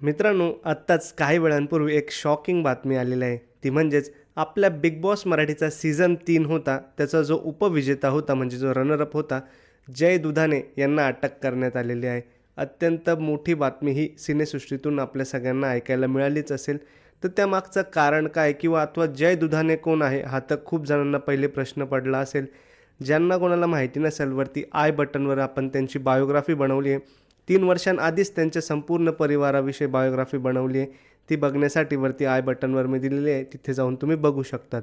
मित्रांनो, आत्ताच काही वेळांपूर्वी एक शॉकिंग बातमी आलेली आहे. ती म्हणजेच आपल्या बिग बॉस मराठीचा सीझन 3 होता. त्याचा जो उपविजेता होता म्हणजे जो रनर अप होता, जय दुधाणे यांना अटक करण्यात आलेली आहे. अत्यंत मोठी बातमी ही सिनेसृष्टीतून आपल्या सगळ्यांना ऐकायला मिळालीच असेल. तर त्यामागचं कारण काय किंवा अथवा जय दुधाणे कोण आहे? हा तर खूप जणांना पहिले प्रश्न पडला असेल. ज्यांना कोणाला माहिती नसेल, वरती आय बटनवर आपण त्यांची बायोग्राफी बनवली आहे. 3 वर्षांआधीच त्यांच्या संपूर्ण परिवाराविषयी बायोग्राफी बनवली आहे. ती बघण्यासाठी वरती आय बटनवर मी दिलेली आहे. तिथे जाऊन तुम्ही बघू शकतात.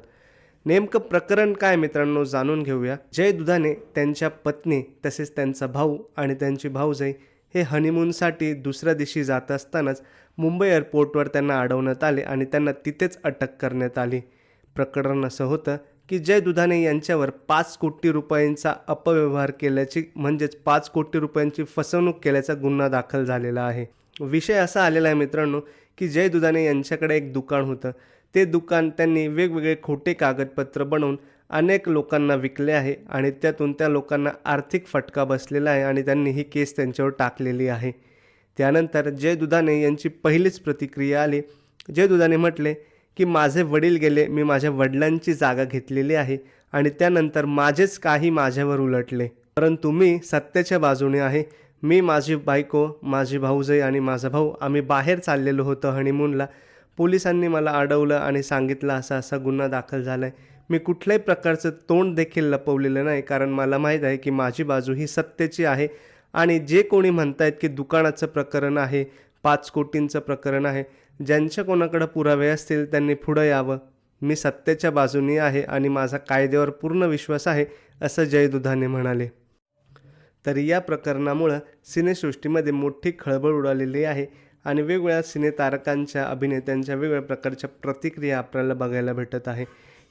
नेमकं प्रकरण काय मित्रांनो जाणून घेऊया. जय दुधाणे, त्यांच्या पत्नी तसेच त्यांचा भाऊ आणि त्यांची भाऊजाई हे हनीमूनसाठी दुसऱ्या दिवशी जात असतानाच मुंबई एअरपोर्टवर त्यांना अडवण्यात आले आणि त्यांना तिथेच अटक करण्यात आली. प्रकरण असं होतं की जय दुधाणे यांच्यावर 5 कोटी रुपयांचा अपव्यवहार केल्याची म्हणजेच 5 कोटी रुपयांची फसवणूक केल्याचा गुन्हा दाखल झालेला आहे. विषय असा आलेला आहे मित्रांनो की जय दुधाणे यांच्याकडे एक दुकान होतं. ते दुकान त्यांनी वेगवेगळे खोटे कागदपत्र बनवून अनेक लोकांना विकले आहे आणि त्यातून त्या लोकांना आर्थिक फटका बसलेला आहे आणि त्यांनी ही केस त्यांच्यावर टाकलेली आहे. त्यानंतर जय दुधाणे यांची पहिलीच प्रतिक्रिया आली. जय दुधाणे म्हटले की माझे वडील गेले, मी माझ्या वडिलांची जागा घेतलेली आहे आणि त्यानंतर माझेच काही माझ्यावर उलटले. परंतु मी सत्याच्या बाजूने आहे. मी, माझी बायको, माझी भाऊजाई आणि माझा भाऊ आम्ही बाहेर चाललेलो होतो हनीमूनला. पोलिसांनी मला अडवलं आणि सांगितलं असा-असा गुन्हा दाखल झाला आहे. मी कुठल्याही प्रकारचं तोंड देखील लपवलेलं नाही, कारण मला माहीत आहे की माझी बाजू ही सत्याची आहे आणि जे कोणी म्हणतायत की दुकानाचं प्रकरण आहे, 5 कोटींचं प्रकरण आहे, ज्यांच्या कोणाकडे पुरावे असतील त्यांनी पुढं यावं. मी सत्याच्या बाजूनी आहे आणि माझा कायद्यावर पूर्ण विश्वास आहे, असं जय दुधाणे म्हणाले. तर या प्रकरणामुळं सिनेसृष्टीमध्ये मोठी खळबळ उडालेली आहे आणि वेगवेगळ्या सिनेतारकांच्या, अभिनेत्यांच्या वेगवेगळ्या प्रकारच्या प्रतिक्रिया आपल्याला बघायला भेटत आहे.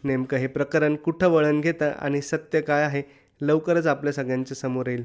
नेमकं हे प्रकरण कुठं वळण घेतं आणि सत्य काय आहे, लवकरच आपल्या सगळ्यांच्या समोर येईल.